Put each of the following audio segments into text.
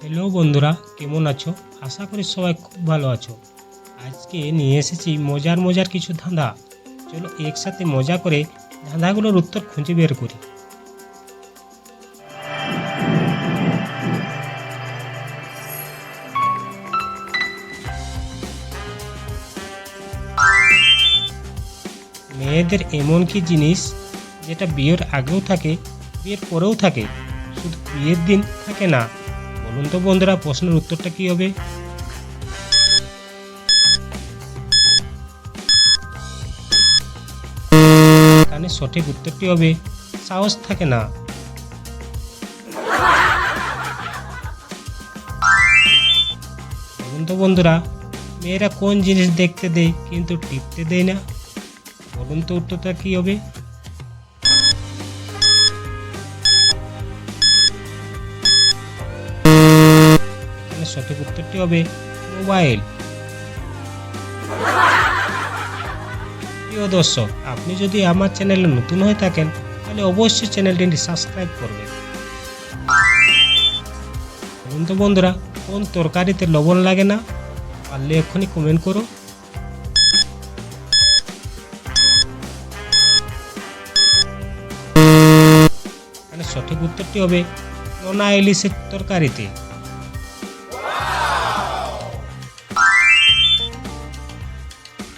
Hello বন্ধুরা, কেমন আছো? আশা করি সবাই খুব ভালো আছো। আজকে নিয়ে এসেছি মজার মজার কিছু ধাঁধা। চলো একসাথে মজা করে ধাঁধাগুলোর উত্তর খুঁজে বের করি। মেয়েদের এমন কি জিনিস যেটা বিয়ের আগেও থাকে, বিয়ের পরেও থাকে, শুধু বিয়ের দিন থাকে না? বলুন তো বন্ধুরা, প্রশ্নের উত্তরটা কি হবে? এখানে সঠিক উত্তরটি হবে সাহস থাকে না। বলুন তো বন্ধুরা, মেয়েরা কোন জিনিস দেখতে দেয় কিন্তু টিপতে দেয় না? বলুন তো উত্তরটা কি হবে? এখানে সঠিক উত্তরটি হবে মোবাইল। প্রিয় দর্শক, আপনি যদি আমার চ্যানেলে নতুন হয়ে থাকেন তাহলে অবশ্যই চ্যানেলটি সাবস্ক্রাইব করবেন। বলুন তো বন্ধুরা, কোন তরকারিতে লবণ লাগে না? পারলে এক্ষুনি কমেন্ট করো। এখানে সঠিক উত্তরটি হবে নোনা ইলিশের তরকারিতে।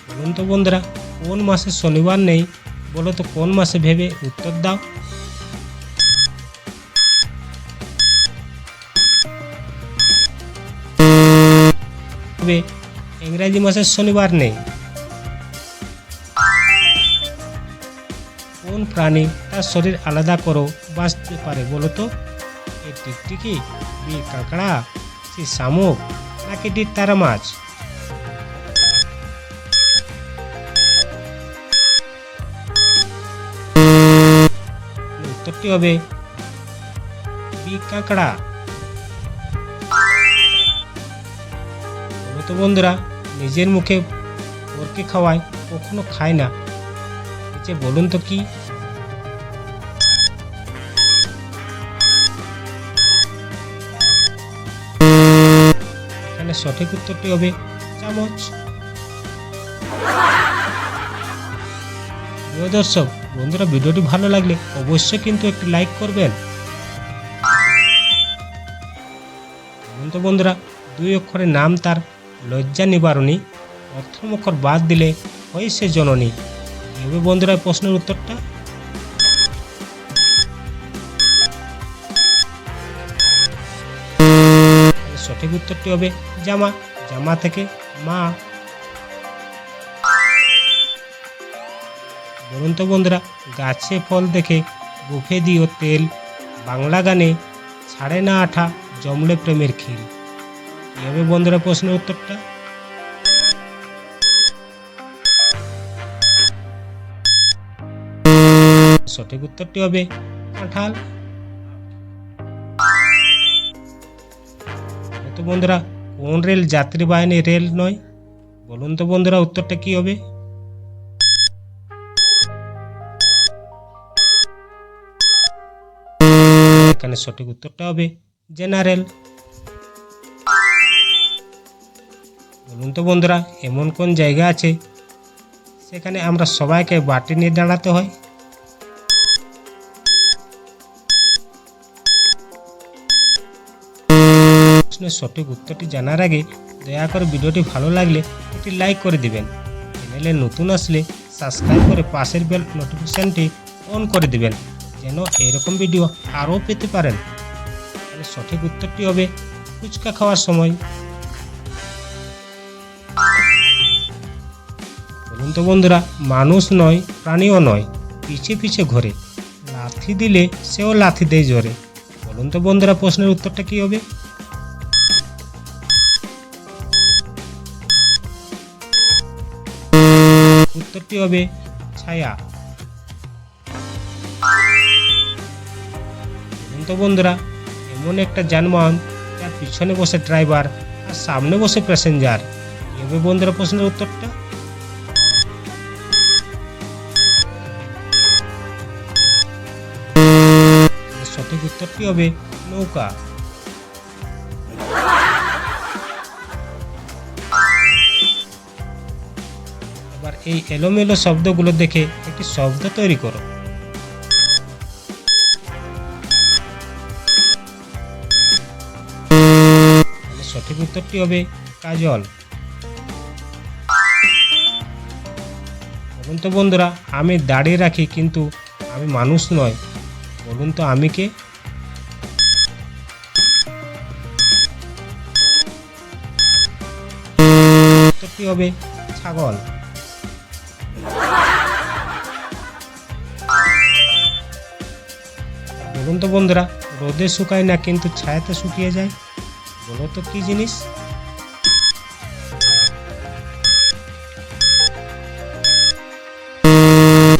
বলুন তো বন্ধুরা, কোন মাসে শনিবার নেই? বলো তো কোন মাসে, ভেবে উত্তর দাও। ইংরেজি মাসের শনিবার নেই। কোন প্রাণী তার শরীর আলাদা করো বাঁচতে পারে? বলো তো। এ টিকটিকি, বি কাঁকড়া, সি শামুক, নাকি ডি তারা মাছ? উত্তরটি হবে বি কাঁকড়া। বলো তো বন্ধুরা, নিজের মুখে পরকে খাওয়ায় কখনো খায় না, নিচে বলুন তো কি? এখানে সঠিক উত্তরটি হবে চামচ। প্রিয় দর্শক বন্ধুরা, ভিডিওটি ভালো লাগলে অবশ্যই কিন্তু একটি লাইক করবেন। বলুন তো বন্ধুরা, দুই অক্ষরের নাম তার লজ্জা নিবারণী, প্রথম অক্ষর বাদ দিলে হয় সে জননী। কি হবে বন্ধুরা প্রশ্নের উত্তরটা? সঠিক উত্তরটি হবে জামা। জামা থেকে মা। বলুন তো বন্ধুরা, গাছে ফল দেখে বুফে দিও তেল, বাংলা গানে ছাড়ে না আঠা, জমলে প্রেমের খিল। কি হবে বন্ধুরা প্রশ্নের উত্তরটা? সঠিক উত্তরটি হবে কাঁঠাল। তো বন্ধুরা, কোন রেল যাত্রীবাহী রেল নয়? বলুন তো বন্ধুরা উত্তরটা কি হবে? এখানে সঠিক উত্তরটা হবে জেনারেল। বলুন তো বন্ধুরা, এমন কোন জায়গা আছে সেখানে আমরা সবাইকে বাটি নিয়ে দাঁড়াতে হয়? সঠিক উত্তরটি জানার আগে দয়া করে ভিডিওটি ভালো লাগলে একটি লাইক করে দিবেন। চ্যানেলে নতুন আসলে সাবস্ক্রাইব করে পাশের বেল নোটিফিকেশনটি অন করে দিবেন, যেন এরকম ভিডিও আরও পেতে পারেন। তাহলে সঠিক উত্তরটি হবে ফুচকা খাওয়ার সময়। বলুন তো বন্ধুরা, মানুষ নয় প্রাণীও নয়, পিছে পিছে ঘোরে, লাথি দিলে সেও লাথি দেয় জোরে। বলুন তো বন্ধুরা প্রশ্নের উত্তরটা কি হবে? উত্তরটি হবে ছায়া। বলুন তো বন্ধুরা, এমন একটা যানবাহন যার পিছনে বসে ড্রাইভার আর সামনে বসে প্যাসেঞ্জার। কি হবে বন্ধুরা প্রশ্নের উত্তরটা? সঠিক উত্তরটি হবে নৌকা। এই এলোমেলো শব্দগুলো দেখে একটি শব্দ তৈরি করো। সঠিক উত্তরটি হবে কাজল। বলুন তো বন্ধুরা, আমি দাড়ি রাখি কিন্তু আমি মানুষ নয়, বলুন তো আমি কে? উত্তরটি হবে ছাগল। বলুন তো বন্ধুরা, রোদে শুকায় না কিন্তু ছায়াতে শুকিয়ে যায়, বলো তো কি জিনিস?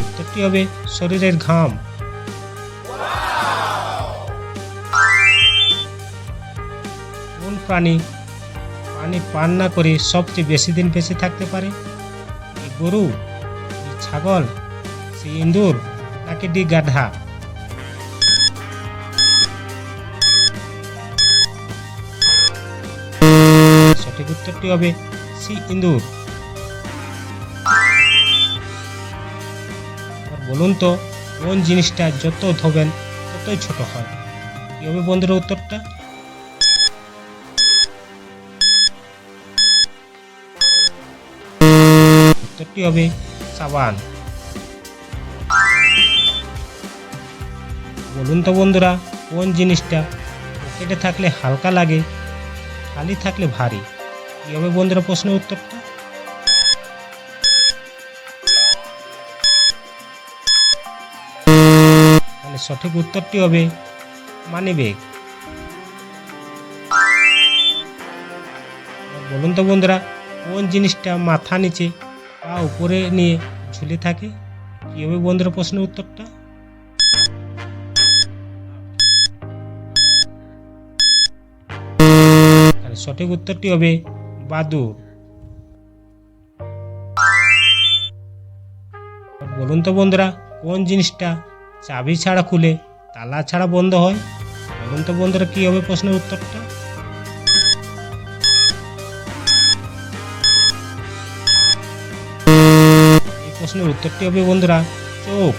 উত্তরটি হবে শরীরের ঘাম। কোন প্রাণী পানি পান না করে সবচেয়ে বেশি দিন বেঁচে থাকতে পারে? এই গরু, এই ছাগল, সেই ইঁদুর, নাকি ডি গাধা? সঠিক উত্তরটি হবে সি ইঁদুর। বলুন তো কোন জিনিসটা যত ধোবেন ততই ছোট হয়? কি হবে বন্ধুরা উত্তরটা? উত্তরটি হবে সাবান। বলুন তো বন্ধুরা, কোন জিনিসটা পকেটে থাকলে হালকা লাগে, খালি থাকলে ভারী? কি হবে বন্ধুরা প্রশ্নের উত্তরটা? সঠিক উত্তরটি হবে মানিব্যাগ। বলুন তো বন্ধুরা, কোন জিনিসটা মাথা নিচে পা উপরে নিয়ে ঝুলে থাকে? কি হবে বন্ধুরা প্রশ্নের উত্তরটা? সঠিক উত্তরটি হবে বাদুড়। বলুন তো বন্ধুরা, কোন জিনিসটা চাবি ছাড়া খুলে তালা ছাড়া বন্ধ হয়? বলুন তো বন্ধুরা কি হবে প্রশ্নের উত্তরটা? এই প্রশ্নের উত্তরটি হবে বন্ধুরা চোখ।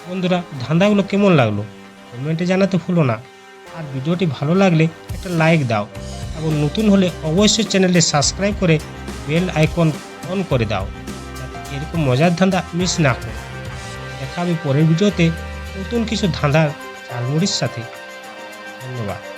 বন্ধুরা, ধাঁধাগুলো কেমন লাগলো কমেন্টে জানাতে ভুলো না। আর ভিডিওটি ভালো লাগলে একটা লাইক দাও এবং নতুন হলে অবশ্যই চ্যানেলটি সাবস্ক্রাইব করে বেল আইকন অন করে দাও, যাতে এরকম মজার ধাঁধা মিস না করো। দেখা হবে পরের ভিডিওতে নতুন কিছু ধাঁধার ঝালমুড়ির সাথে। ধন্যবাদ।